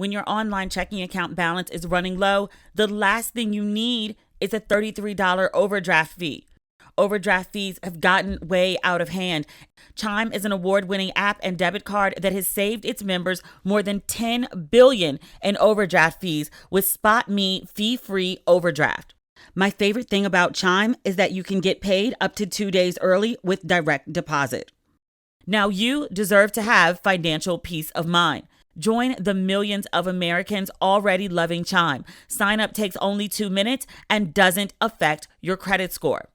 When your online checking account balance is running low, the last thing you need is a $33 overdraft fee. Overdraft fees have gotten way out of hand. Chime is an award-winning app and debit card that has saved its members more than $10 billion in overdraft fees with Spot Me fee-free overdraft. My favorite thing about Chime is that you can get paid up to 2 days early with direct deposit. Now you deserve to have financial peace of mind. Join the millions of Americans already loving Chime. Sign up takes only 2 minutes and doesn't affect your credit score.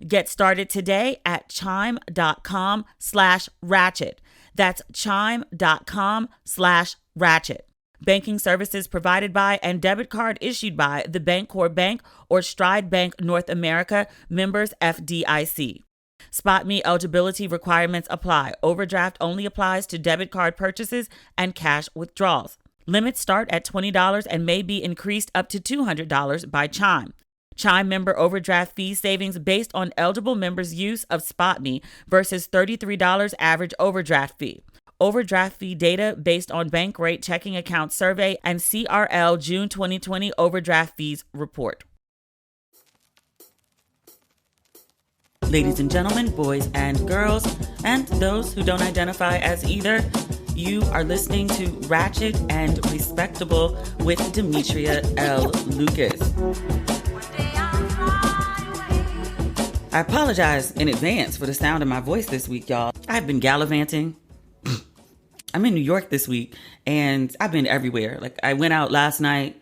Get started today at chime.com/ratchet. That's chime.com/ratchet. Banking services provided by and debit card issued by the Bancorp Bank or Stride Bank North America, members FDIC. Spot Me eligibility requirements apply. Overdraft only applies to debit card purchases and cash withdrawals. Limits start at $20 and may be increased up to $200 by Chime. Chime member overdraft fee savings based on eligible members' use of Spot Me versus $33 average overdraft fee. Overdraft fee data based on bank rate checking account survey and CRL June 2020 overdraft fees report. Ladies and gentlemen, boys and girls, and those who don't identify as either, you are listening to Ratchet and Respectable with Demetria L. Lucas. I apologize in advance for the sound of my voice this week, y'all. I've been gallivanting. I'm in New York this week, and I've been everywhere. Like, I went out last night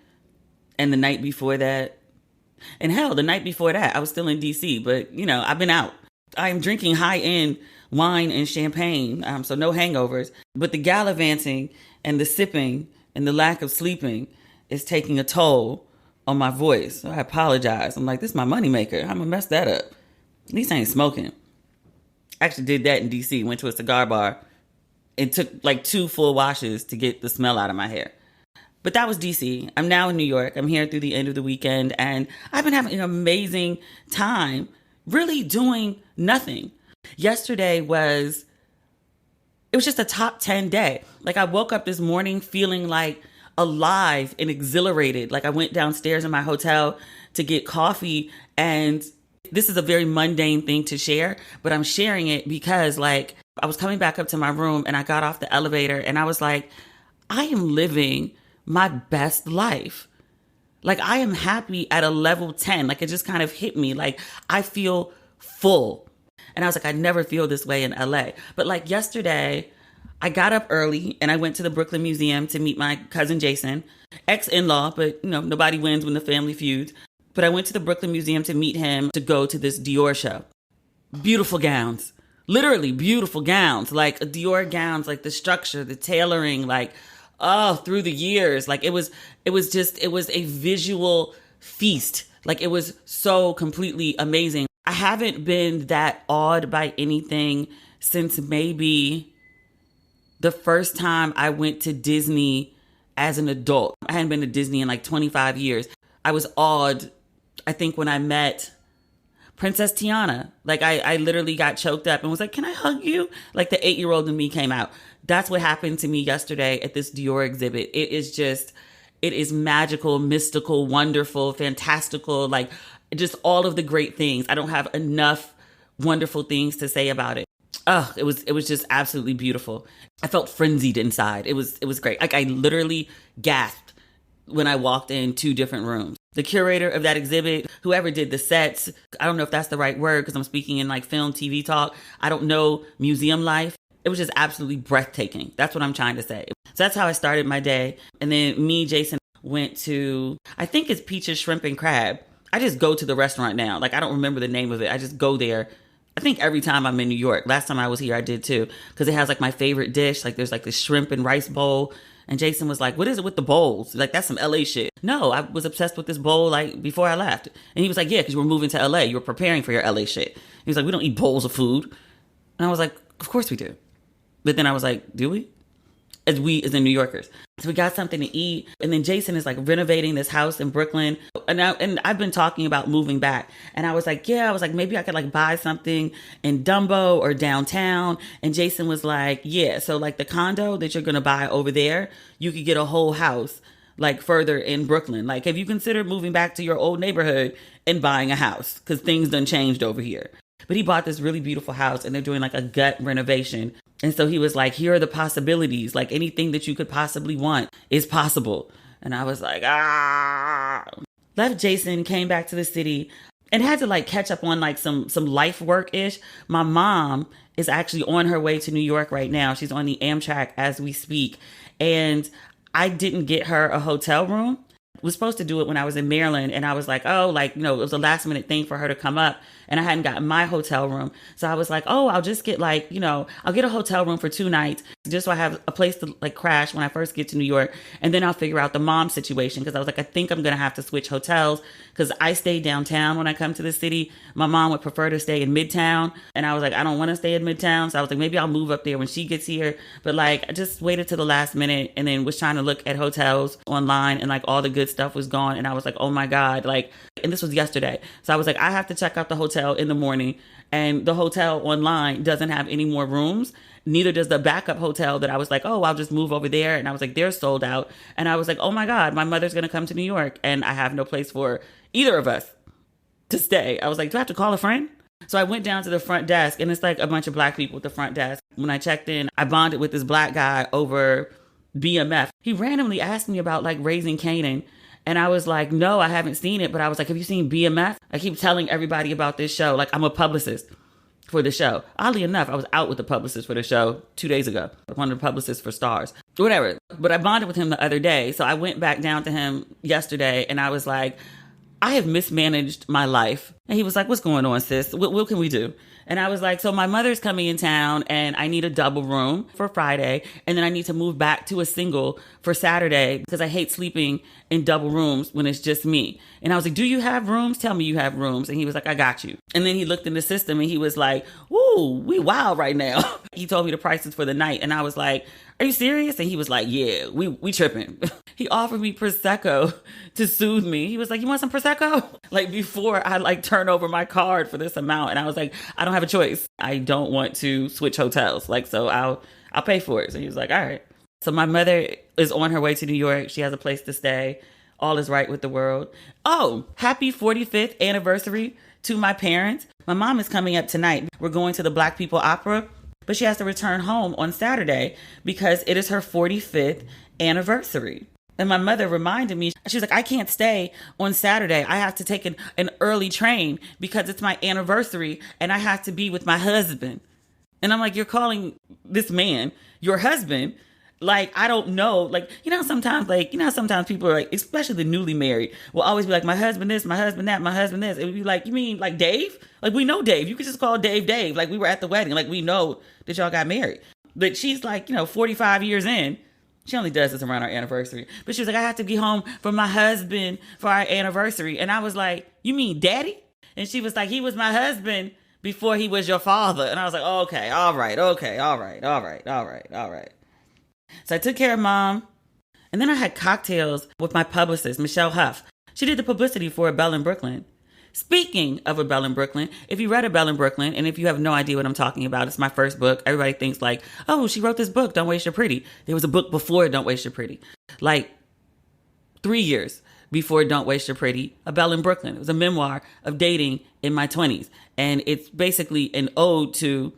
and the night before that. And hell, the night before that, I was still in D.C., but, I've been out. I am drinking high-end wine and champagne, so no hangovers. But the gallivanting and the sipping and the lack of sleeping is taking a toll on my voice. So I apologize. I'm like, this is my moneymaker. I'm going to mess that up. At least I ain't smoking. I actually did that in D.C., went to a cigar bar. It took like 2 full washes to get the smell out of my hair. But that was D.C. I'm now in New York. I'm here through the end of the weekend, and I've been having an amazing time really doing nothing. Yesterday it was just a top 10 day. Like, I woke up this morning feeling like alive and exhilarated. Like, I went downstairs in my hotel to get coffee, and this is a very mundane thing to share, but I'm sharing it because, like, I was coming back up to my room and I got off the elevator and I was like, I am living my best life. Like, I am happy at a level 10. Like, it just kind of hit me. Like, I feel full. And I was like, I never feel this way in LA. But like yesterday, I got up early and I went to the Brooklyn Museum to meet my cousin Jason, ex-in-law, but nobody wins when the family feuds. But I went to the Brooklyn Museum to meet him to go to this Dior show. Beautiful gowns, literally beautiful gowns, like Dior gowns, like the structure, the tailoring, like, through the years, like it was a visual feast. Like, it was so completely amazing. I haven't been that awed by anything since maybe the first time I went to Disney as an adult. I hadn't been to Disney in like 25 years. I was awed, I think, when I met Princess Tiana. Like, I literally got choked up and was like, can I hug you? Like, the 8-year-old in me came out. That's what happened to me yesterday at this Dior exhibit. It is magical, mystical, wonderful, fantastical, like just all of the great things. I don't have enough wonderful things to say about it. It was just absolutely beautiful. I felt frenzied inside. It was great. Like, I literally gasped when I walked in 2 different rooms. The curator of that exhibit, whoever did the sets, I don't know if that's the right word because I'm speaking in like film, TV talk. I don't know museum life. It was just absolutely breathtaking. That's what I'm trying to say. So that's how I started my day. And then me, Jason, went to, I think it's Peach's Shrimp and Crab. I just go to the restaurant now. Like, I don't remember the name of it. I just go there. I think every time I'm in New York. Last time I was here, I did too. Because it has like my favorite dish. Like, there's like this shrimp and rice bowl. And Jason was like, what is it with the bowls? Like, that's some LA shit. No, I was obsessed with this bowl like before I left. And he was like, yeah, because you were moving to LA. You were preparing for your LA shit. He was like, we don't eat bowls of food. And I was like, of course we do. But then I was like, do we? as we as in New Yorkers. So we got something to eat. And then Jason is like renovating this house in Brooklyn. And I've been talking about moving back. And I was like, maybe I could like buy something in Dumbo or downtown. And Jason was like, yeah. So like the condo that you're going to buy over there, you could get a whole house like further in Brooklyn. Like, have you considered moving back to your old neighborhood and buying a house? Because things done changed over here. But he bought this really beautiful house and they're doing like a gut renovation. And so he was like, here are the possibilities. Like anything that you could possibly want is possible. And I was like, Left Jason, came back to the city and had to like catch up on like some life work-ish. My mom is actually on her way to New York right now. She's on the Amtrak as we speak. And I didn't get her a hotel room. Was supposed to do it when I was in Maryland. And I was like, it was a last minute thing for her to come up. And I hadn't gotten my hotel room. So I was like, I'll just get I'll get a hotel room for 2 nights just so I have a place to like crash when I first get to New York. And then I'll figure out the mom situation. Cause I was like, I think I'm going to have to switch hotels because I stay downtown when I come to the city. My mom would prefer to stay in Midtown. And I was like, I don't want to stay in Midtown. So I was like, maybe I'll move up there when she gets here. But like, I just waited to the last minute and then was trying to look at hotels online and like all the good stuff was gone. And I was like, oh my God, and this was yesterday. So I was like, I have to check out the hotel in the morning, and the hotel online doesn't have any more rooms. Neither does the backup hotel that I was like, I'll just move over there. And I was like, they're sold out. And I was like, oh my God, my mother's going to come to New York and I have no place for either of us to stay. I was like, do I have to call a friend? So I went down to the front desk and it's like a bunch of Black people at the front desk. When I checked in, I bonded with this Black guy over BMF. He randomly asked me about like Raising Kanan. And I was like, no, I haven't seen it. But I was like, have you seen BMF? I keep telling everybody about this show. Like, I'm a publicist for the show. Oddly enough, I was out with the publicist for the show 2 days ago. One of the publicists for Stars. Whatever. But I bonded with him the other day. So I went back down to him yesterday and I was like, I have mismanaged my life. And he was like, what's going on, sis? What can we do? And I was like, so my mother's coming in town and I need a double room for Friday. And then I need to move back to a single for Saturday because I hate sleeping in double rooms when it's just me. And I was like, do you have rooms? Tell me you have rooms. And he was like, I got you. And then he looked in the system and he was like, woo, we wild right now. He told me the prices for the night. And I was like, are you serious? And he was like, yeah, we tripping. He offered me Prosecco to soothe me. He was like, you want some Prosecco? Like before I like turn over my card for this amount. And I was like, I don't have a choice. I don't want to switch hotels. Like, so I'll pay for it. So he was like, all right. So my mother is on her way to New York. She has a place to stay. All is right with the world. Oh, happy 45th anniversary to my parents. My mom is coming up tonight. We're going to the Black People Opera, but she has to return home on Saturday because it is her 45th anniversary. And my mother reminded me, she was like, I can't stay on Saturday. I have to take an early train because it's my anniversary and I have to be with my husband. And I'm like, you're calling this man your husband? Like, I don't know. Like, sometimes people are like, especially the newly married, will always be like, my husband this, my husband that, my husband this. It would be like, you mean like Dave? Like, we know Dave. You could just call Dave Dave. Like, we were at the wedding. Like, we know that y'all got married. But she's like, 45 years in. She only does this around our anniversary. But she was like, I have to be home for my husband for our anniversary. And I was like, you mean daddy? And she was like, he was my husband before he was your father. And I was like, okay, all right, okay, all right. So I took care of mom. And then I had cocktails with my publicist, Michelle Huff. She did the publicity for a Belle in Brooklyn. Speaking of a Belle in Brooklyn, if you read a Belle in Brooklyn, and if you have no idea what I'm talking about, it's my first book. Everybody thinks like, oh, she wrote this book, Don't Waste Your Pretty. There was a book before Don't Waste Your Pretty. Like 3 years before Don't Waste Your Pretty, a Belle in Brooklyn. It was a memoir of dating in my 20s. And it's basically an ode to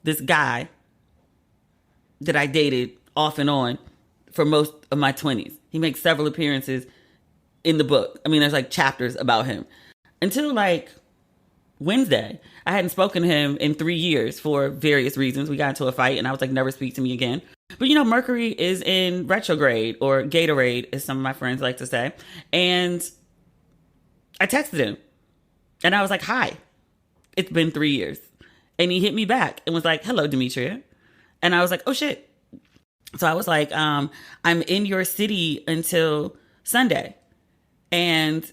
this guy that I dated off and on for most of my 20s. He makes several appearances in the book. I mean, there's like chapters about him. Until like Wednesday, I hadn't spoken to him in 3 years for various reasons. We got into a fight and I was like, never speak to me again. But Mercury is in retrograde, or Gatorade, as some of my friends like to say. And I texted him and I was like, hi, it's been 3 years. And he hit me back and was like, hello, Demetria. And I was like, oh shit. So I was like, I'm in your city until Sunday. And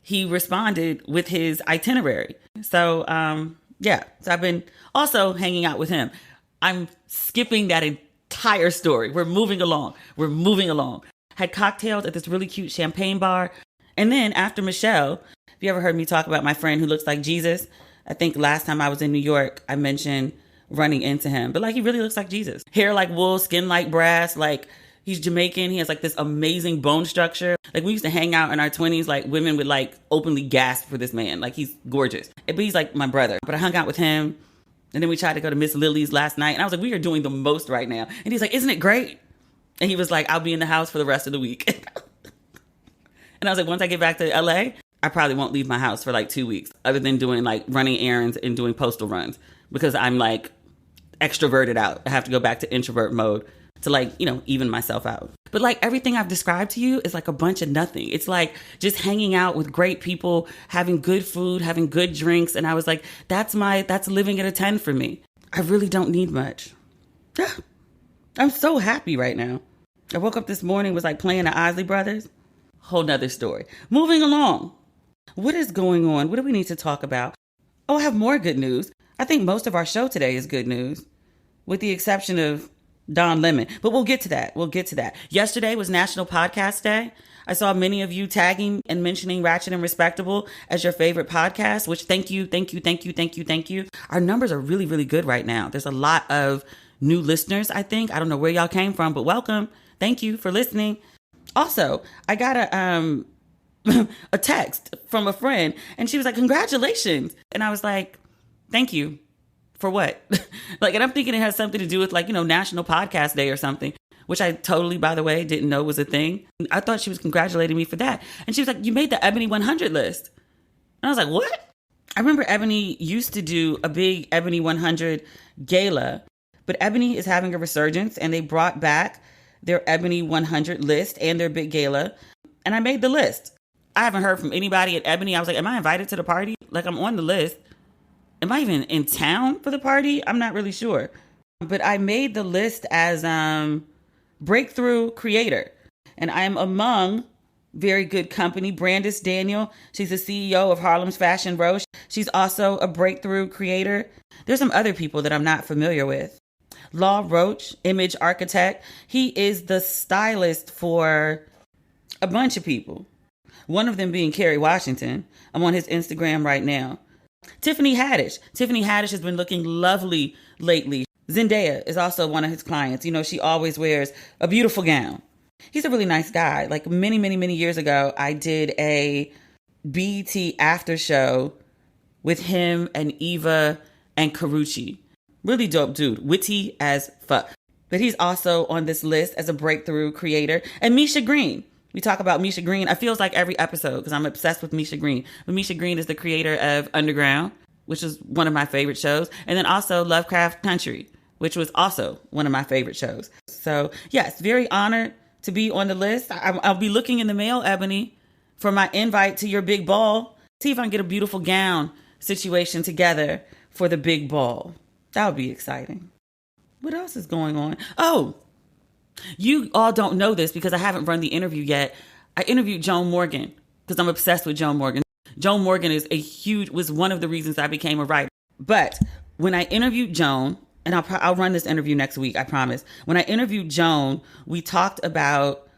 he responded with his itinerary. So, So I've been also hanging out with him. I'm skipping that entire entire story. We're moving along. Had cocktails at this really cute champagne bar. And then after Michelle, have you ever heard me talk about my friend who looks like Jesus? I think last time I was in New York, I mentioned running into him. But like, he really looks like Jesus. Hair like wool, skin like brass. Like, he's Jamaican. He has like this amazing bone structure. Like, we used to hang out in our 20s. Like, women would like openly gasp for this man. Like, he's gorgeous. But he's like my brother. But I hung out with him. And then we tried to go to Miss Lily's last night. And I was like, we are doing the most right now. And he's like, isn't it great? And he was like, I'll be in the house for the rest of the week. And I was like, once I get back to LA, I probably won't leave my house for like 2 weeks, other than doing like running errands and doing postal runs, because I'm like extroverted out. I have to go back to introvert mode to like, you know, even myself out. But like, everything I've described to you is like a bunch of nothing. It's like just hanging out with great people, having good food, having good drinks. And I was like, that's living at a 10 for me. I really don't need much. I'm so happy right now. I woke up this morning, was like playing the Isley Brothers. Whole nother story. Moving along. What is going on? What do we need to talk about? Oh, I have more good news. I think most of our show today is good news, with the exception of Don Lemon. But we'll get to that. Yesterday was National Podcast Day. I saw many of you tagging and mentioning Ratchet and Respectable as your favorite podcast, which thank you. Our numbers are really, really good right now. There's a lot of new listeners, I think. I don't know where y'all came from, but welcome. Thank you for listening. Also, I got a text from a friend, and she was like, congratulations. And I was like, thank you. For what? Like, and I'm thinking it has something to do with like, you know, National Podcast Day or something, which I totally, by the way, didn't know was a thing. I thought she was congratulating me for that. And she was like, you made the Ebony 100 list. And I was like, what? I remember Ebony used to do a big Ebony 100 gala, but Ebony is having a resurgence, and they brought back their Ebony 100 list and their big gala. And I made the list. I haven't heard from anybody at Ebony. I was like, am I invited to the party? Like, I'm on the list. Am I even in town for the party? I'm not really sure. But I made the list as breakthrough creator. And I am among very good company. Brandis Daniel, she's the CEO of Harlem's Fashion Row. She's also a breakthrough creator. There's some other people that I'm not familiar with. Law Roach, image architect. He is the stylist for a bunch of people. One of them being Kerry Washington. I'm on his Instagram right now. Tiffany Haddish. Tiffany Haddish has been looking lovely lately. Zendaya is also one of his clients. You know, she always wears a beautiful gown. He's a really nice guy. Like many years ago, I did a BET after show with him and Eva and Karuchi. Really dope dude. Witty as fuck. But he's also on this list as a breakthrough creator. And Misha Green. We talk about Misha Green. I feels like every episode because I'm obsessed with Misha Green. But Misha Green is the creator of Underground, which is one of my favorite shows. And then also Lovecraft Country, which was also one of my favorite shows. So yes, very honored to be on the list. I'll be looking in the mail, Ebony, for my invite to your big ball. See if I can get a beautiful gown situation together for the big ball. That would be exciting. What else is going on? Oh, you all don't know this because I haven't run the interview yet. I interviewed Joan Morgan because I'm obsessed with Joan Morgan. Joan Morgan was one of the reasons I became a writer. But when I interviewed Joan, and I'll run this interview next week, I promise. When I interviewed Joan, we talked about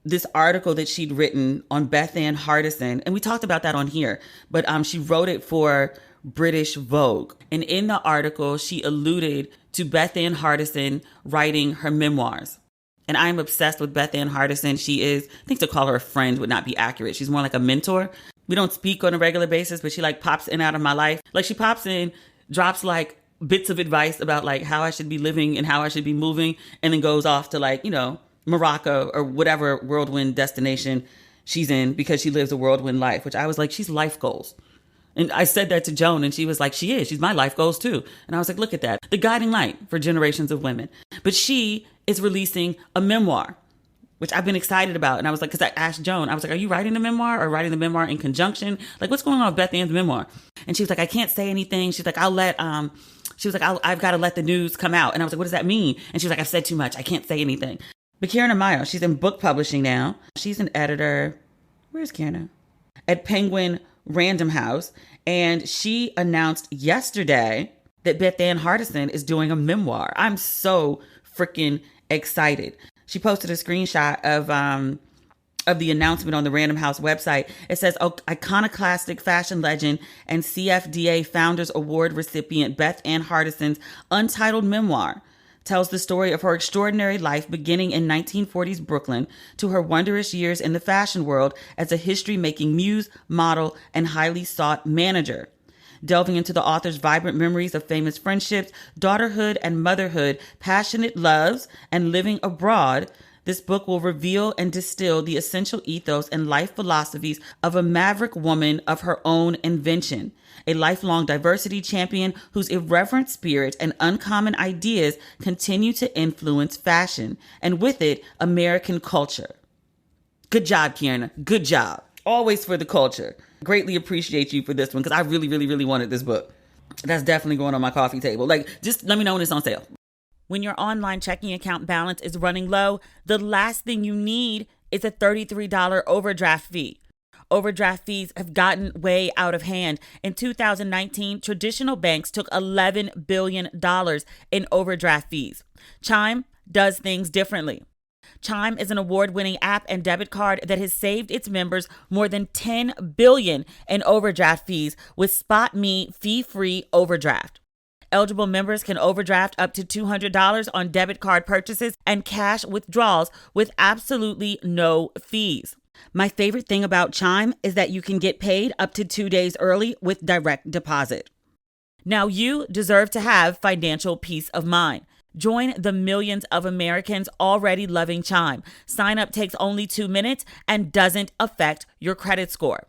this article that she'd written on Bethann Hardison, and we talked about that on here. But she wrote it for British Vogue. And in the article, she alluded to Bethann Hardison writing her memoirs. And I'm obsessed with Bethann Hardison. She is, I think to call her a friend would not be accurate. She's more like a mentor. We don't speak on a regular basis, but she like pops in and out of my life. Like she pops in, drops like bits of advice about like how I should be living and how I should be moving, and then goes off to like, you know, Morocco or whatever whirlwind destination she's in because she lives a whirlwind life, which I was like, she's life goals. And I said that to Joan, and she was like, she's my life goals too. And I was like, look at that. The guiding light for generations of women. But she is releasing a memoir, which I've been excited about. And I was like, because I asked Joan, I was like, are you writing the memoir or writing the memoir in conjunction? Like, what's going on with Beth Ann's memoir? And she was like, I can't say anything. She's like, I've got to let the news come out. And I was like, what does that mean? And she was like, I've said too much. I can't say anything. But Kierna Mayo, she's in book publishing now. She's an editor. Where's Kierna? At Penguin Random House. And she announced yesterday that Bethann Hardison is doing a memoir. I'm so freaking excited. She posted a screenshot of the announcement on the Random House website. It says, iconoclastic fashion legend and CFDA Founders Award recipient Bethann Hardison's Untitled Memoir tells the story of her extraordinary life beginning in 1940s Brooklyn to her wondrous years in the fashion world as a history-making muse, model, and highly sought manager. Delving into the author's vibrant memories of famous friendships, daughterhood and motherhood, passionate loves, and living abroad, this book will reveal and distill the essential ethos and life philosophies of a maverick woman of her own invention, a lifelong diversity champion whose irreverent spirit and uncommon ideas continue to influence fashion, and with it, American culture. Good job, Kierna. Good job. Always for the culture. Greatly appreciate you for this one, because I really, really, really wanted this book. That's definitely going on my coffee table. Just let me know when it's on sale. When your online checking account balance is running low, the last thing you need is a $33 overdraft fee. Overdraft fees have gotten way out of hand. In 2019, traditional banks took $11 billion in overdraft fees. Chime does things differently. Chime is an award-winning app and debit card that has saved its members more than $10 billion in overdraft fees with Spot Me fee-free overdraft. Eligible members can overdraft up to $200 on debit card purchases and cash withdrawals with absolutely no fees. My favorite thing about Chime is that you can get paid up to 2 days early with direct deposit. Now you deserve to have financial peace of mind. Join the millions of Americans already loving Chime. Sign up takes only 2 minutes and doesn't affect your credit score.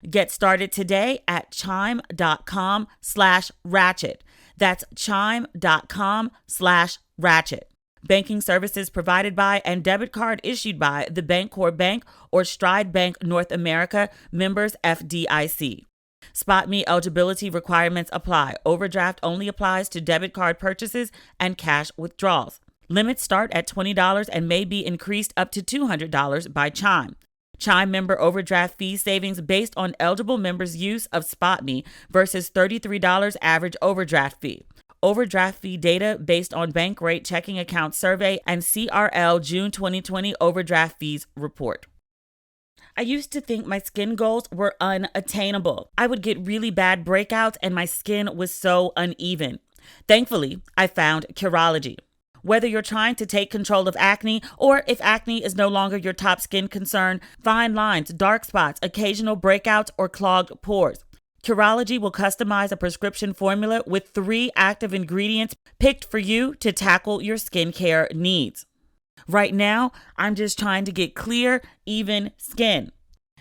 Get started today at chime.com/ratchet. That's chime.com/ratchet. Banking services provided by and debit card issued by the Bancorp Bank or Stride Bank North America, members FDIC. Spot Me eligibility requirements apply. Overdraft only applies to debit card purchases and cash withdrawals. Limits start at $20 and may be increased up to $200 by Chime. Chime member overdraft fee savings based on eligible members' use of Spot Me versus $33 average overdraft fee. Overdraft fee data based on bank rate checking account survey and CRL June 2020 overdraft fees report. I used to think my skin goals were unattainable. I would get really bad breakouts and my skin was so uneven. Thankfully, I found Curology. Whether you're trying to take control of acne or if acne is no longer your top skin concern, fine lines, dark spots, occasional breakouts, or clogged pores, Curology will customize a prescription formula with 3 active ingredients picked for you to tackle your skincare needs. Right now, I'm just trying to get clear, even skin.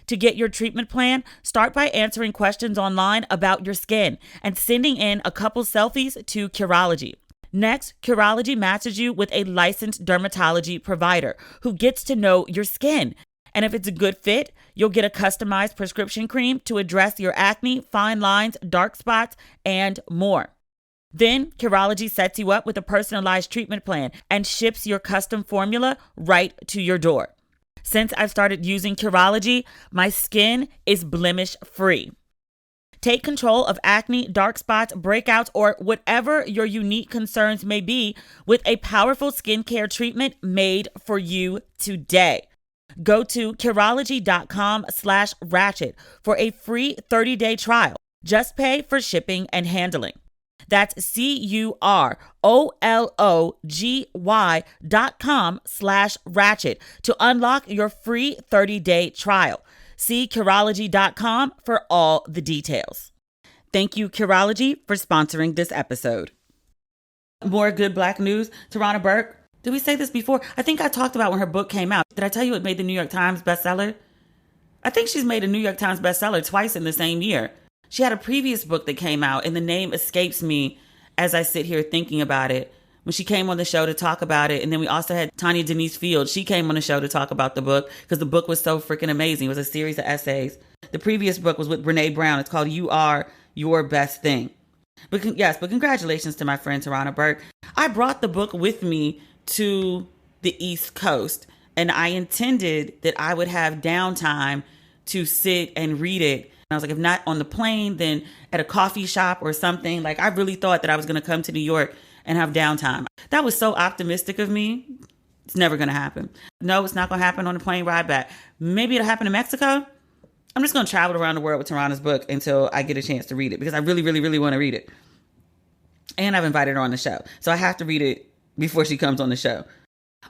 To get your treatment plan, start by answering questions online about your skin and sending in a couple selfies to Curology. Next, Curology matches you with a licensed dermatology provider who gets to know your skin. And if it's a good fit, you'll get a customized prescription cream to address your acne, fine lines, dark spots, and more. Then, Curology sets you up with a personalized treatment plan and ships your custom formula right to your door. Since I've started using Curology, my skin is blemish-free. Take control of acne, dark spots, breakouts, or whatever your unique concerns may be with a powerful skincare treatment made for you today. Go to Curology.com/ratchet for a free 30-day trial. Just pay for shipping and handling. That's Curology.com/ratchet to unlock your free 30-day trial. See Curology.com for all the details. Thank you, Curology, for sponsoring this episode. More good Black news. Tarana Burke. Did we say this before? I think I talked about when her book came out. Did I tell you it made the New York Times bestseller? I think she's made a New York Times bestseller twice in the same year. She had a previous book that came out, and the name escapes me as I sit here thinking about it. When she came on the show to talk about it, and then we also had Tanya Denise Field. She came on the show to talk about the book because the book was so freaking amazing. It was a series of essays. The previous book was with Brene Brown. It's called You Are Your Best Thing. But congratulations to my friend Tarana Burke. I brought the book with me to the East Coast, and I intended that I would have downtime to sit and read it. I was like, if not on the plane, then at a coffee shop or something. Like, I really thought that I was going to come to New York and have downtime. That was so optimistic of me. It's never going to happen. No, it's not going to happen on the plane ride back. Maybe it'll happen in Mexico. I'm just going to travel around the world with Tarana's book until I get a chance to read it because I really, really, really want to read it. And I've invited her on the show. So I have to read it before she comes on the show.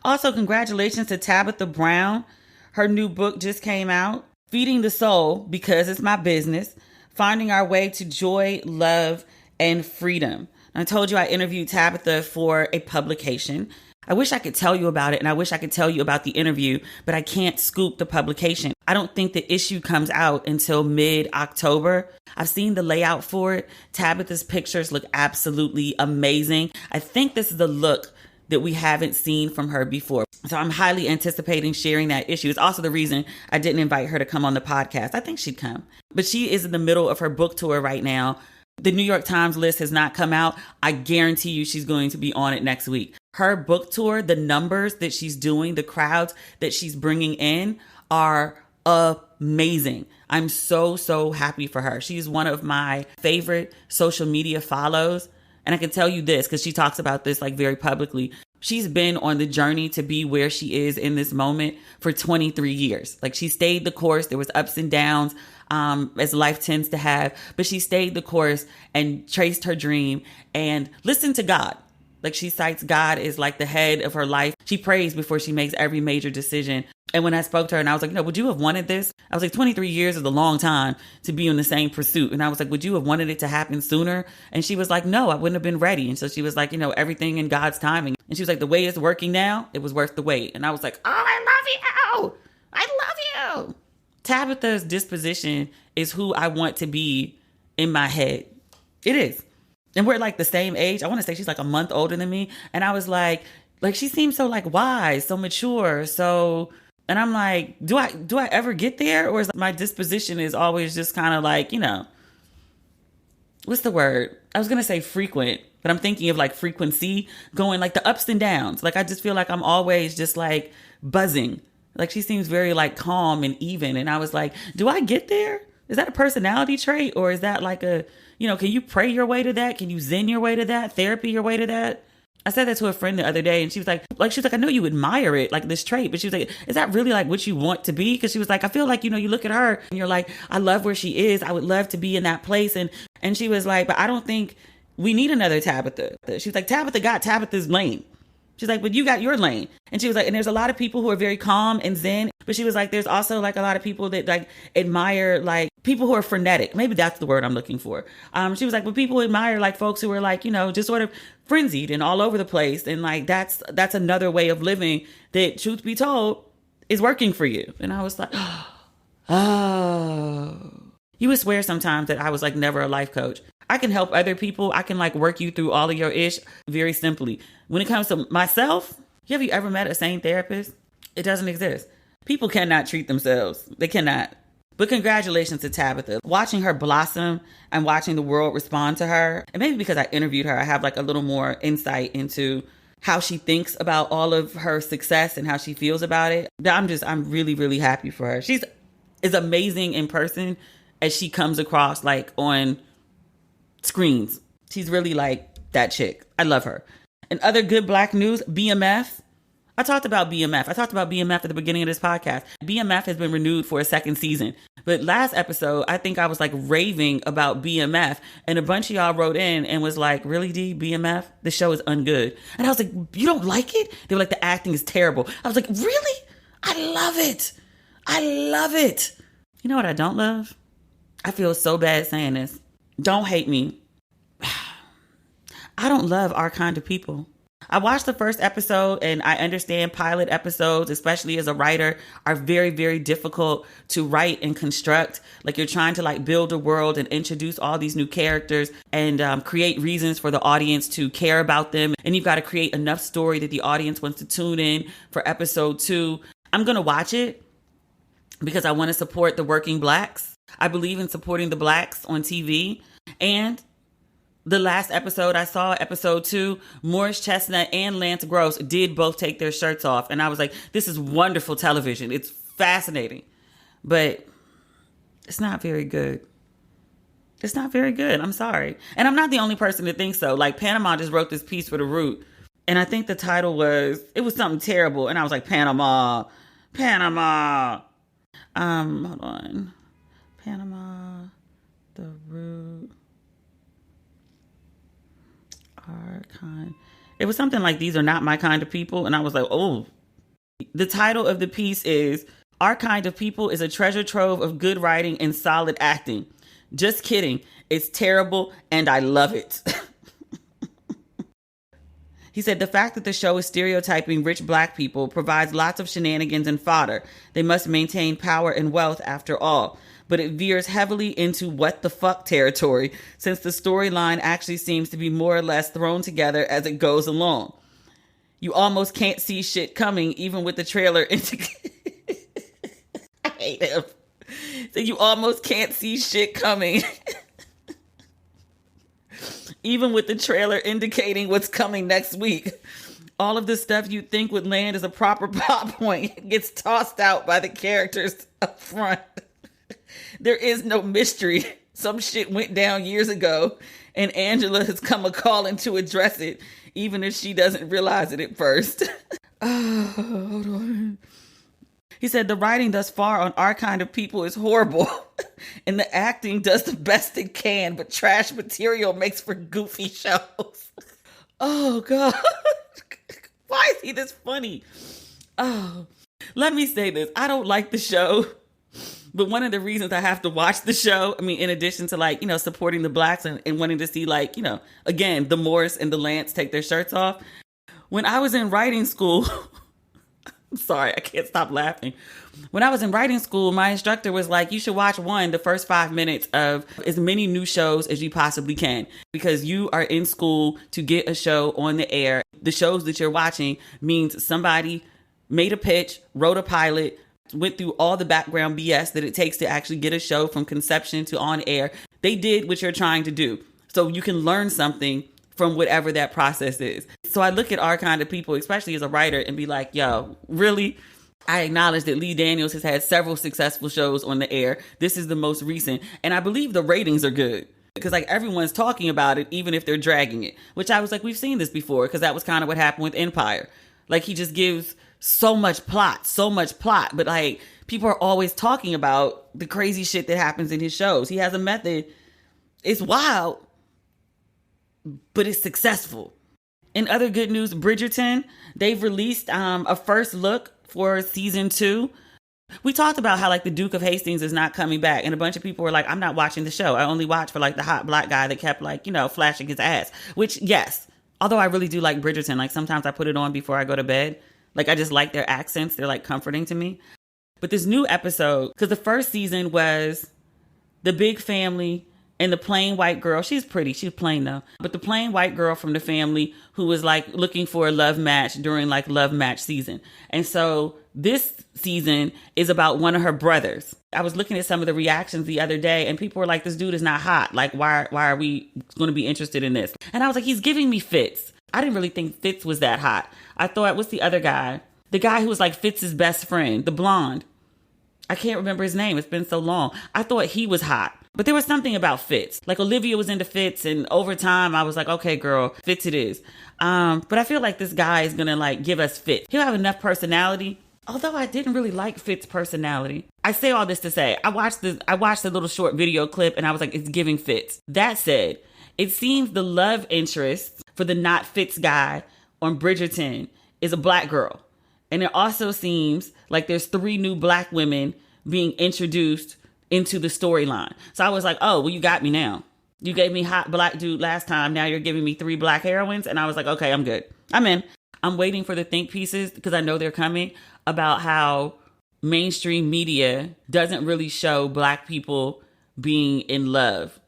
Also, congratulations to Tabitha Brown. Her new book just came out, Feeding the Soul, Because It's My Business, Finding Our Way to Joy, Love, and Freedom. I told you I interviewed Tabitha for a publication. I wish I could tell you about it, and I wish I could tell you about the interview, but I can't scoop the publication. I don't think the issue comes out until mid-October. I've seen the layout for it. Tabitha's pictures look absolutely amazing. I think this is the look that we haven't seen from her before. So I'm highly anticipating sharing that issue. It's also the reason I didn't invite her to come on the podcast. I think she'd come. But she is in the middle of her book tour right now. The New York Times list has not come out. I guarantee you she's going to be on it next week. Her book tour, the numbers that she's doing, the crowds that she's bringing in are amazing. I'm so happy for her. She's one of my favorite social media follows. And I can tell you this, because she talks about this like very publicly. She's been on the journey to be where she is in this moment for 23 years. Like she stayed the course. There was ups and downs, as life tends to have, but she stayed the course and traced her dream and listened to God. Like she cites God as like the head of her life. She prays before she makes every major decision. And when I spoke to her and I was like, would you have wanted this? I was like, 23 years is a long time to be in the same pursuit. And I was like, would you have wanted it to happen sooner? And she was like, no, I wouldn't have been ready. And so she was like, everything in God's timing. And she was like, the way it's working now, it was worth the wait. And I was like, oh, I love you. I love you. Tabitha's disposition is who I want to be in my head. It is. And we're like the same age. I want to say she's like a month older than me. And I was like she seems so like wise, so mature. So, and I'm like, do I ever get there? Or is my disposition is always just kind of like, what's the word? I was going to say frequent, but I'm thinking of like frequency going like the ups and downs. Like, I just feel like I'm always just like buzzing. Like she seems very like calm and even. And I was like, do I get there? Is that a personality trait? Or is that like can you pray your way to that? Can you zen your way to that? Therapy your way to that? I said that to a friend the other day and she was like, I know you admire it, like this trait, but she was like, is that really like what you want to be? Because she was like, I feel like, you look at her and you're like, I love where she is. I would love to be in that place. And she was like, but I don't think we need another Tabitha. She was like, Tabitha got Tabitha's lane. She's like, but you got your lane. And she was like, and there's a lot of people who are very calm and zen. But she was like, there's also like a lot of people that like admire like people who are frenetic. Maybe that's the word I'm looking for. She was like, but people admire like folks who are like, just sort of frenzied and all over the place. And like, that's another way of living that, truth be told, is working for you. And I was like, oh. You would swear sometimes that I was like never a life coach. I can help other people. I can like work you through all of your ish very simply. When it comes to myself, have you ever met a sane therapist? It doesn't exist. People cannot treat themselves. They cannot. But congratulations to Tabitha. Watching her blossom and watching the world respond to her. And maybe because I interviewed her, I have like a little more insight into how she thinks about all of her success and how she feels about it. I'm really, really happy for her. She's as amazing in person as she comes across like on screens. She's really like that chick. I love her. And other good Black news, BMF. I talked about BMF at the beginning of this podcast. BMF has been renewed for a second season. But last episode, I think I was like raving about BMF. And a bunch of y'all wrote in and was like, really, D, BMF? The show is ungood. And I was like, you don't like it? They were like, the acting is terrible. I was like, really? I love it. I love it. You know what I don't love? I feel so bad saying this. Don't hate me. I don't love our kind of people. I watched the first episode and I understand pilot episodes, especially as a writer, are very, very difficult to write and construct. Like you're trying to like build a world and introduce all these new characters and create reasons for the audience to care about them. And you've got to create enough story that the audience wants to tune in for episode 2. I'm going to watch it because I want to support the working Blacks. I believe in supporting the Blacks on TV. And the last episode I saw, episode 2, Morris Chestnut and Lance Gross did both take their shirts off. And I was like, this is wonderful television. It's fascinating, but it's not very good. It's not very good. I'm sorry. And I'm not the only person to think so. Like, Panama just wrote this piece for The Root. And I think the title was something terrible. And I was like, Panama. Hold on. Panama, The Root, our kind. It was something like, these are not my kind of people. And I was like, oh. The title of the piece is, Our Kind of People is a treasure trove of good writing and solid acting. Just kidding. It's terrible and I love it. He said, the fact that the show is stereotyping rich black people provides lots of shenanigans and fodder. They must maintain power and wealth after all. But it veers heavily into what the fuck territory, since the storyline actually seems to be more or less thrown together as it goes along. You almost can't see shit coming, even with the trailer indicating. I hate him. So you almost can't see shit coming. Even with the trailer indicating what's coming next week. All of the stuff you'd think would land as a proper plot point gets tossed out by the characters up front. There is no mystery. Some shit went down years ago, and Angela has come a calling to address it, even if she doesn't realize it at first. Hold on. He said, the writing thus far on Our Kind of People is horrible, and the acting does the best it can, but trash material makes for goofy shows. Oh, God. Why is he this funny? Oh, let me say this. I don't like the show, but one of the reasons I have to watch the show, I mean, in addition to, like, you know, supporting the blacks and wanting to see, like, you know, again, the Morris and the Lance take their shirts off. When I was in writing school... I'm sorry, I can't stop laughing. When I was in writing school, my instructor was like, you should watch the first 5 minutes of as many new shows as you possibly can, because you are in school to get a show on the air. The shows that you're watching means somebody made a pitch, wrote a pilot, went through all the background BS that it takes to actually get a show from conception to on air. They did what you're trying to do. So you can learn something from whatever that process is. So I look at Our Kind of People, especially as a writer, and be like, yo, really? I acknowledge that Lee Daniels has had several successful shows on the air. This is the most recent. And I believe the ratings are good because, like, everyone's talking about it, even if they're dragging it, which I was like, we've seen this before, because that was kind of what happened with Empire. Like, he just gives so much plot, but, like, people are always talking about the crazy shit that happens in his shows. He has a method. It's wild, but it's successful. In other good news, Bridgerton, they've released a first look for season 2. We talked about how, like, the Duke of Hastings is not coming back, and a bunch of people were like, I'm not watching the show. I only watch for, like, the hot black guy that kept, like, you know, flashing his ass. Which, yes, although I really do like Bridgerton. Like, sometimes I put it on before I go to bed. Like, I just like their accents. They're, like, comforting to me. But this new episode, because the first season was the big family and the plain white girl. She's pretty. She's plain though. But the plain white girl from the family who was, like, looking for a love match during, like, love match season. And so this season is about one of her brothers. I was looking at some of the reactions the other day, and people were like, this dude is not hot. Like, why are we going to be interested in this? And I was like, he's giving me Fitz. I didn't really think Fitz was that hot. I thought, what's the other guy? The guy who was, like, Fitz's best friend, the blonde. I can't remember his name. It's been so long. I thought he was hot. But there was something about Fitz. Like, Olivia was into Fitz, and over time I was like, okay, girl, Fitz it is. But I feel like this guy is gonna, like, give us Fitz. He'll have enough personality. Although I didn't really like Fitz's personality. I say all this to say, I watched the little short video clip, and I was like, it's giving Fitz. That said, it seems the love interest for the not Fitz guy on Bridgerton is a black girl. And it also seems like there's 3 new black women being introduced into the storyline. So I was like, oh, well, you got me now. You gave me hot black dude last time. Now you're giving me 3 black heroines. And I was like, okay, I'm good. I'm in. I'm waiting for the think pieces, because I know they're coming, about how mainstream media doesn't really show black people being in love.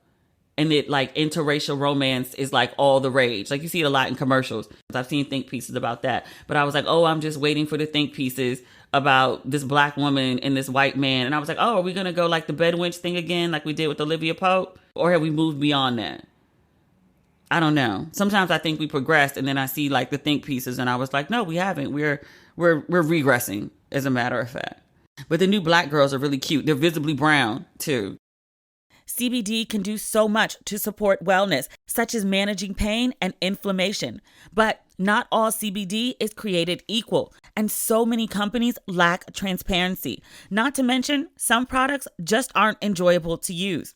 And that, like, interracial romance is, like, all the rage. Like, you see it a lot in commercials. I've seen think pieces about that. But I was like, oh, I'm just waiting for the think pieces about this black woman and this white man. And I was like, oh, are we going to go, like, the bedwench thing again, like we did with Olivia Pope? Or have we moved beyond that? I don't know. Sometimes I think we progressed, and then I see, like, the think pieces, and I was like, no, we haven't. We're regressing, as a matter of fact. But the new black girls are really cute. They're visibly brown, too. CBD can do so much to support wellness, such as managing pain and inflammation. But not all CBD is created equal, and so many companies lack transparency. Not to mention, some products just aren't enjoyable to use.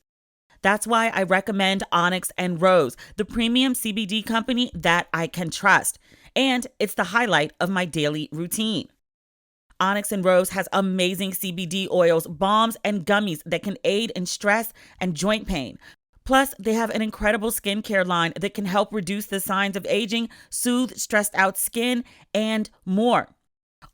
That's why I recommend Onyx and Rose, the premium CBD company that I can trust. And it's the highlight of my daily routine. Onyx and Rose has amazing CBD oils, balms, and gummies that can aid in stress and joint pain. Plus, they have an incredible skincare line that can help reduce the signs of aging, soothe stressed out skin, and more.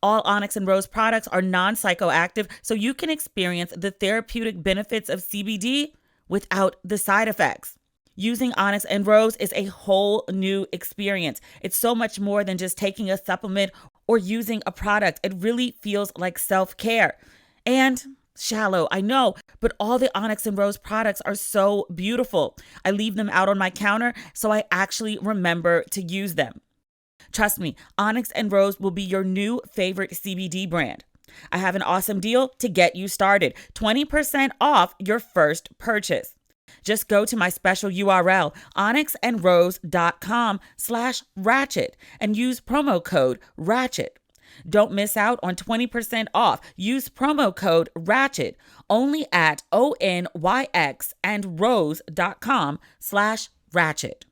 All Onyx and Rose products are non-psychoactive, so you can experience the therapeutic benefits of CBD without the side effects. Using Onyx and Rose is a whole new experience. It's so much more than just taking a supplement or using a product. It really feels like self-care. And shallow, I know, but all the Onyx and Rose products are so beautiful. I leave them out on my counter so I actually remember to use them. Trust me, Onyx and Rose will be your new favorite CBD brand. I have an awesome deal to get you started. 20% off your first purchase. Just go to my special URL, onyxandrose.com/ratchet, and use promo code RATCHET. Don't miss out on 20% off. Use promo code RATCHET only at onyxandrose.com/ratchet.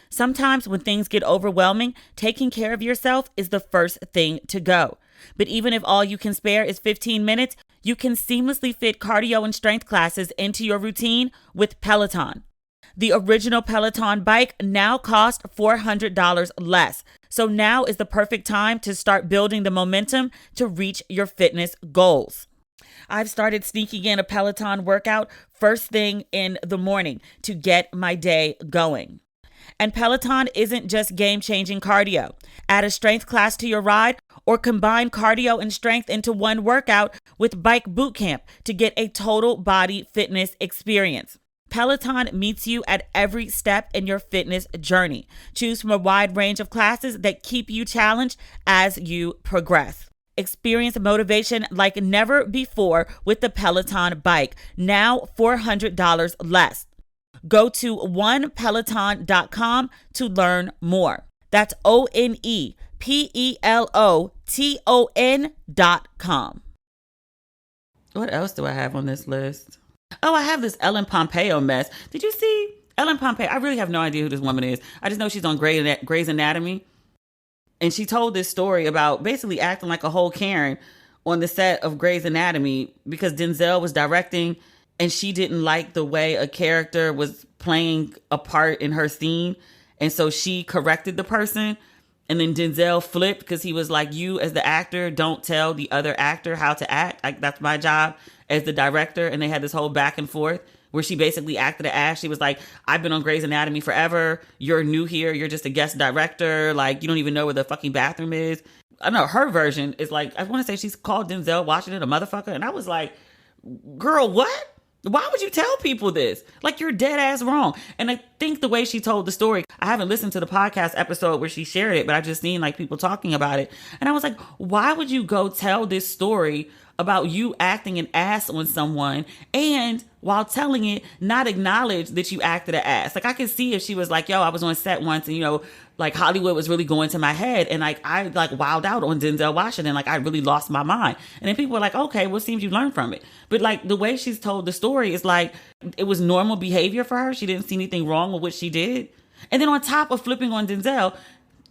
Sometimes when things get overwhelming, taking care of yourself is the first thing to go. But even if all you can spare is 15 minutes, you can seamlessly fit cardio and strength classes into your routine with Peloton. The original Peloton bike now costs $400 less. So now is the perfect time to start building the momentum to reach your fitness goals. I've started sneaking in a Peloton workout first thing in the morning to get my day going. And Peloton isn't just game-changing cardio. Add a strength class to your ride or combine cardio and strength into one workout with Bike Bootcamp to get a total body fitness experience. Peloton meets you at every step in your fitness journey. Choose from a wide range of classes that keep you challenged as you progress. Experience motivation like never before with the Peloton bike, now $400 less. Go to onepeloton.com to learn more. That's ONEPELOTON.com. What else do I have on this list? Oh, I have this Ellen Pompeo mess. Did you see Ellen Pompeo? I really have no idea who this woman is. I just know she's on Grey's Anatomy. And she told this story about basically acting like a whole Karen on the set of Grey's Anatomy because Denzel was directing and she didn't like the way a character was playing a part in her scene. And so she corrected the person. And then Denzel flipped because he was like, you as the actor, don't tell the other actor how to act. That's my job as the director. And they had this whole back and forth where she basically acted an ass. She was like, I've been on Grey's Anatomy forever. You're new here. You're just a guest director. Like, you don't even know where the fucking bathroom is. I know her version is like, I want to say she's called Denzel Washington a motherfucker. And I was like, girl, what? Why would you tell people this? Like, you're dead ass wrong. And I think the way she told the story, I haven't listened to the podcast episode where she shared it, but I just seen like people talking about it. And I was like, why would you go tell this story about you acting an ass on someone and while telling it, not acknowledge that you acted an ass? Like, I could see if she was like, yo, I was on set once and, you know, like Hollywood was really going to my head and like I like wilded out on Denzel Washington. Like I really lost my mind. And then people were like, okay, what seems you learned from it? But like the way she's told the story is like it was normal behavior for her. She didn't see anything wrong with what she did. And then on top of flipping on Denzel,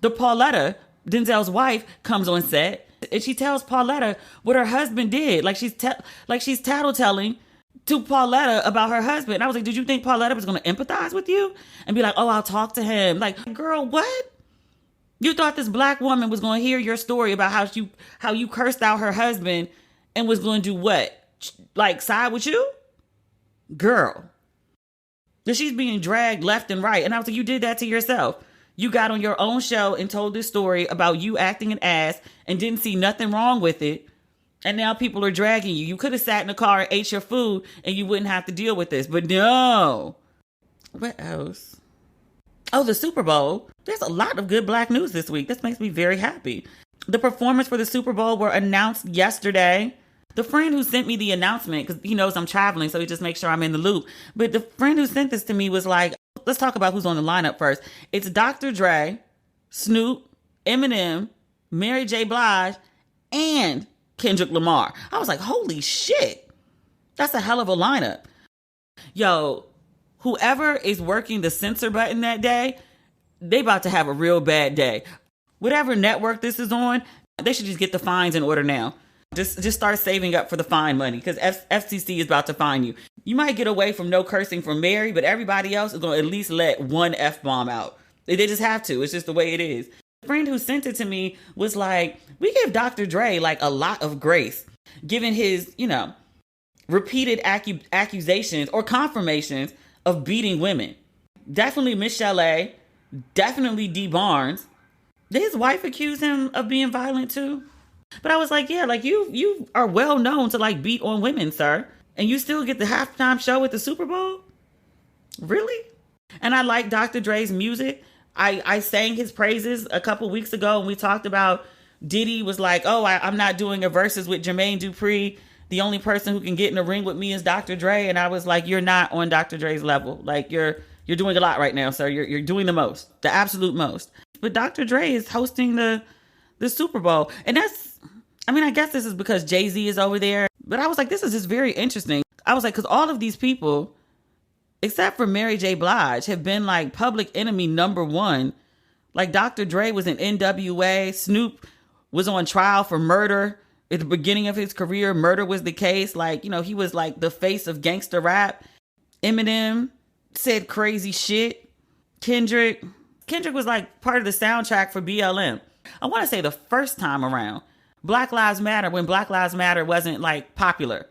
the Pauletta, Denzel's wife, comes on set and she tells Pauletta what her husband did. Like she's tattletelling to Pauletta about her husband. And I was like, did you think Pauletta was going to empathize with you and be like, oh, I'll talk to him? Like, girl, what? You thought this black woman was going to hear your story about how you cursed out her husband and was going to do what? Like side with you? Girl. That she's being dragged left and right. And I was like, you did that to yourself. You got on your own show and told this story about you acting an ass and didn't see nothing wrong with it. And now people are dragging you. You could have sat in the car and ate your food and you wouldn't have to deal with this. But no. What else? Oh, the Super Bowl. There's a lot of good black news this week. This makes me very happy. The performers for the Super Bowl were announced yesterday. The friend who sent me the announcement, because he knows I'm traveling, so he just makes sure I'm in the loop. But the friend who sent this to me was like, let's talk about who's on the lineup first. It's Dr. Dre, Snoop, Eminem, Mary J. Blige, and Kendrick Lamar. I was like, holy shit. That's a hell of a lineup. Yo, whoever is working the censor button that day, they about to have a real bad day. Whatever network this is on, they should just get the fines in order now. Just start saving up for the fine money, because FCC is about to fine you. You might get away from no cursing from Mary, but everybody else is going to at least let one F-bomb out. They just have to. It's just the way it is. The friend who sent it to me was like, we give Dr. Dre like a lot of grace, given his, repeated accusations or confirmations of beating women. Definitely Miss Chalet, definitely D. Barnes. Did his wife accuse him of being violent too? But I was like, yeah, like you are well known to like beat on women, sir. And you still get the halftime show at the Super Bowl? Really? And I like Dr. Dre's music. I sang his praises a couple weeks ago, and we talked about Diddy was like, oh, I'm not doing a versus with Jermaine Dupri. The only person who can get in the ring with me is Dr. Dre. And I was like, you're not on Dr. Dre's level. Like you're doing a lot right now, sir. You're doing the most, the absolute most. But Dr. Dre is hosting the Super Bowl. And I guess this is because Jay-Z is over there. But I was like, this is just very interesting. I was like, because all of these people, except for Mary J. Blige, have been like public enemy number one. Like Dr. Dre was in NWA. Snoop was on trial for murder at the beginning of his career. Murder was the case. Like, he was like the face of gangster rap. Eminem said crazy shit. Kendrick was like part of the soundtrack for BLM. I want to say the first time around, Black Lives Matter, when Black Lives Matter wasn't like popular,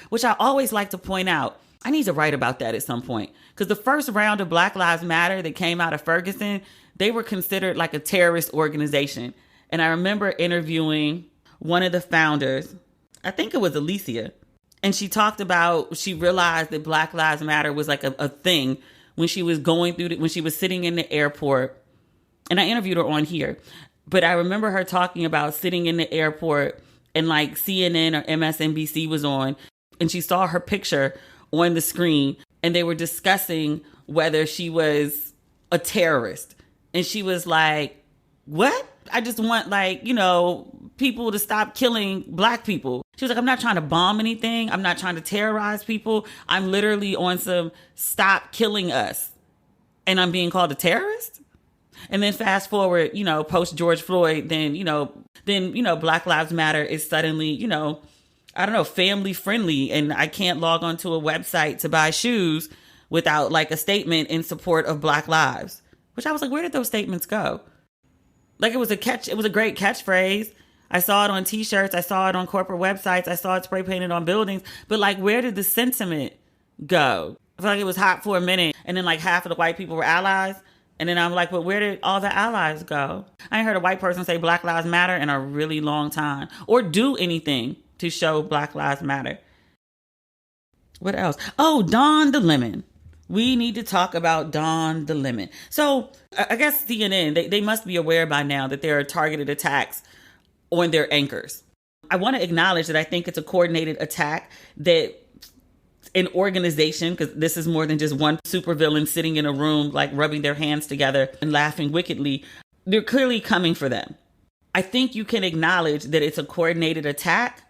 which I always like to point out. I need to write about that at some point, because the first round of Black Lives Matter that came out of Ferguson, they were considered like a terrorist organization. And I remember interviewing one of the founders, I think it was Alicia, and she talked about, she realized that Black Lives Matter was like a thing when she was when she was sitting in the airport. And I interviewed her on here. But I remember her talking about sitting in the airport and like CNN or MSNBC was on, and she saw her picture on the screen and they were discussing whether she was a terrorist. And she was like, what? I just want people to stop killing Black people. She was like, I'm not trying to bomb anything. I'm not trying to terrorize people. I'm literally on some stop killing us. And I'm being called a terrorist? And then fast forward, post George Floyd, then Black Lives Matter is suddenly, family friendly. And I can't log onto a website to buy shoes without like a statement in support of Black lives, which I was like, where did those statements go? Like it was a great catchphrase. I saw it on t-shirts. I saw it on corporate websites. I saw it spray painted on buildings. But like, where did the sentiment go? I feel like it was hot for a minute. And then like half of the white people were allies. And then I'm like, but where did all the allies go? I ain't heard a white person say Black Lives Matter in a really long time, or do anything to show Black Lives Matter. What else? Oh, Don the Lemon. We need to talk about Don the Lemon. So I guess CNN, they must be aware by now that there are targeted attacks on their anchors. I want to acknowledge that I think it's a coordinated attack, that an organization, because this is more than just one supervillain sitting in a room, like rubbing their hands together and laughing wickedly. They're clearly coming for them. I think you can acknowledge that it's a coordinated attack,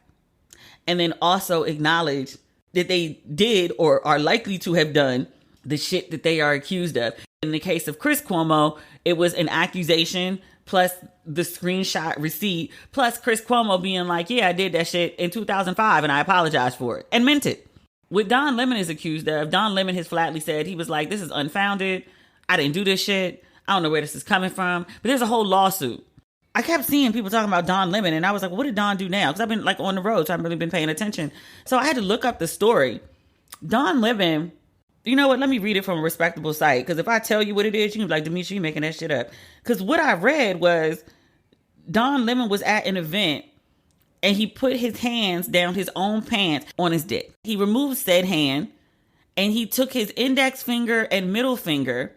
and then also acknowledge that they did or are likely to have done the shit that they are accused of. In the case of Chris Cuomo, it was an accusation plus the screenshot receipt, plus Chris Cuomo being like, yeah, I did that shit in 2005 and I apologized for it and meant it. What Don Lemon is accused of, Don Lemon has flatly said, he was like, this is unfounded. I didn't do this shit. I don't know where this is coming from. But there's a whole lawsuit. I kept seeing people talking about Don Lemon, and I was like, what did Don do now? Because I've been like on the road, so I haven't really been paying attention. So I had to look up the story. Don Lemon, you know what? Let me read it from a respectable site. Because if I tell you what it is, you can be like, Demetria, you making that shit up. Because what I read was Don Lemon was at an event and he put his hands down his own pants on his dick. He removed said hand and he took his index finger and middle finger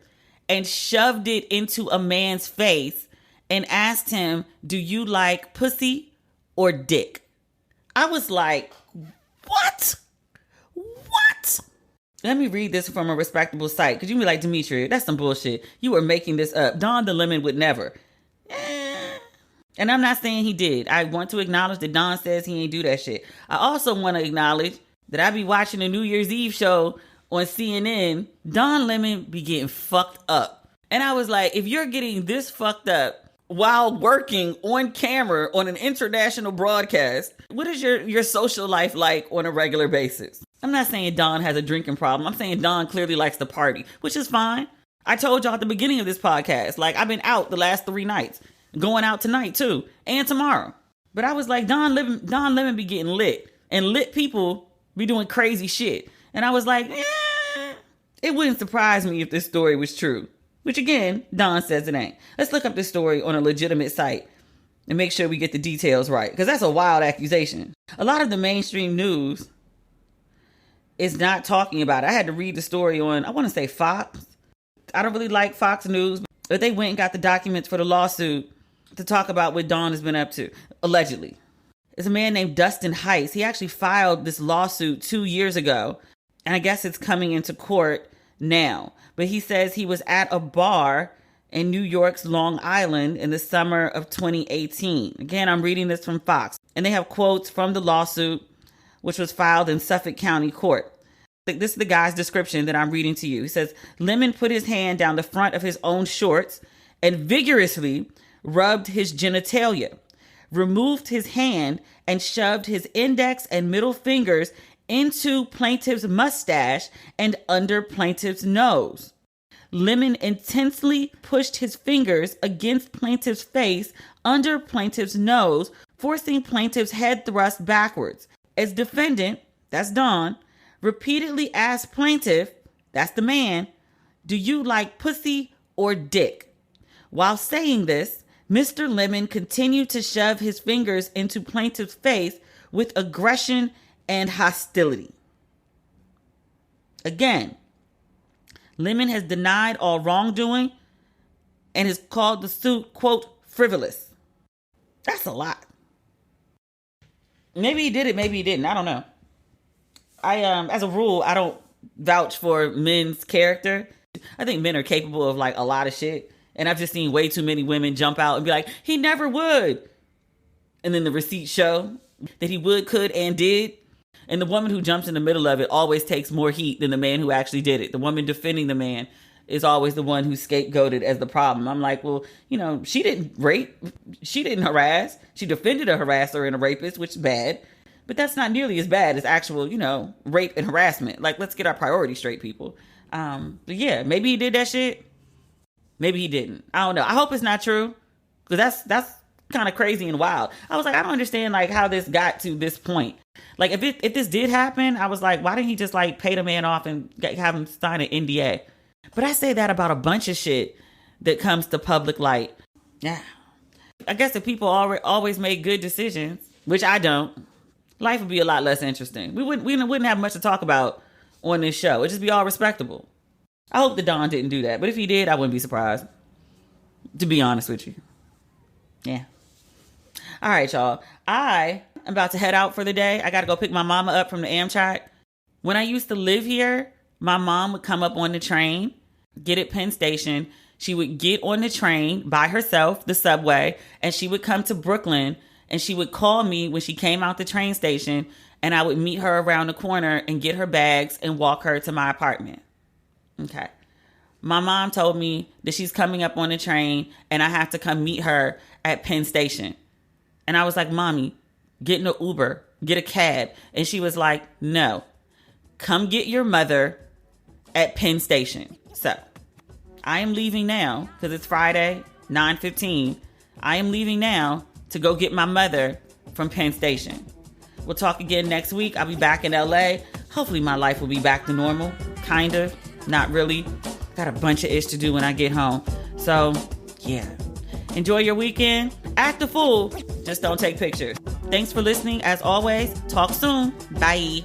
and shoved it into a man's face and asked him, do you like pussy or dick? I was like, what? What? Let me read this from a respectable site. Because you be like, Demetria, that's some bullshit. You are making this up. Don the Lemon would never. And I'm not saying he did. I want to acknowledge that Don says he ain't do that shit. I also want to acknowledge that I be watching a New Year's Eve show on CNN. Don Lemon be getting fucked up. And I was like, if you're getting this fucked up while working on camera on an international broadcast, what is your social life like on a regular basis? I'm not saying Don has a drinking problem. I'm saying Don clearly likes to party, which is fine. I told y'all at the beginning of this podcast, like, I've been out the last 3 nights. Going out tonight too, and tomorrow. But I was like, Don Lemon be getting lit, and lit people be doing crazy shit. And I was like, it wouldn't surprise me if this story was true. Which again, Don says it ain't. Let's look up this story on a legitimate site and make sure we get the details right, because that's a wild accusation. A lot of the mainstream news is not talking about it. I had to read the story on, I want to say Fox. I don't really like Fox News, but they went and got the documents for the lawsuit to talk about what Don has been up to, allegedly. It's a man named Dustin Heiss. He actually filed this lawsuit 2 years ago, and I guess it's coming into court now. But he says he was at a bar in New York's Long Island in the summer of 2018. Again, I'm reading this from Fox, and they have quotes from the lawsuit, which was filed in Suffolk County Court. This is the guy's description that I'm reading to you. He says, Lemon put his hand down the front of his own shorts and vigorously rubbed his genitalia, removed his hand, and shoved his index and middle fingers into plaintiff's mustache and under plaintiff's nose. Lemon intensely pushed his fingers against plaintiff's face under plaintiff's nose, forcing plaintiff's head thrust backwards. As defendant, that's Don, repeatedly asked plaintiff, that's the man, do you like pussy or dick? While saying this, Mr. Lemon continued to shove his fingers into plaintiff's face with aggression and hostility. Again, Lemon has denied all wrongdoing and has called the suit, quote, frivolous. That's a lot. Maybe he did it, maybe he didn't. I don't know. As a rule, I don't vouch for men's character. I think men are capable of like a lot of shit. And I've just seen way too many women jump out and be like, he never would. And then the receipts show that he would, could, and did. And the woman who jumps in the middle of it always takes more heat than the man who actually did it. The woman defending the man is always the one who's scapegoated as the problem. I'm like, well, she didn't rape. She didn't harass. She defended a harasser and a rapist, which is bad. But that's not nearly as bad as actual, rape and harassment. Like, let's get our priorities straight, people. But yeah, maybe he did that shit. Maybe he didn't. I don't know. I hope it's not true, because that's kind of crazy and wild. I was like, I don't understand like how this got to this point. Like if this did happen, I was like, why didn't he just like pay the man off and have him sign an NDA? But I say that about a bunch of shit that comes to public light. Yeah, I guess if people always make good decisions, which I don't, life would be a lot less interesting. We wouldn't have much to talk about on this show. It'd just be all respectable. I hope the Don didn't do that. But if he did, I wouldn't be surprised. To be honest with you. Yeah. All right, y'all. I am about to head out for the day. I got to go pick my mama up from the Amtrak. When I used to live here, my mom would come up on the train, get at Penn Station. She would get on the train by herself, the subway, and she would come to Brooklyn, and she would call me when she came out the train station, and I would meet her around the corner and get her bags and walk her to my apartment. Okay. My mom told me that she's coming up on the train and I have to come meet her at Penn Station. And I was like, Mommy, get in an Uber, get a cab. And she was like, no, come get your mother at Penn Station. So I am leaving now because it's Friday, 9:15. I am leaving now to go get my mother from Penn Station. We'll talk again next week. I'll be back in LA. Hopefully my life will be back to normal. Kind of. Not really. Got a bunch of ish to do when I get home. So, yeah. Enjoy your weekend. Act a fool. Just don't take pictures. Thanks for listening. As always, talk soon. Bye.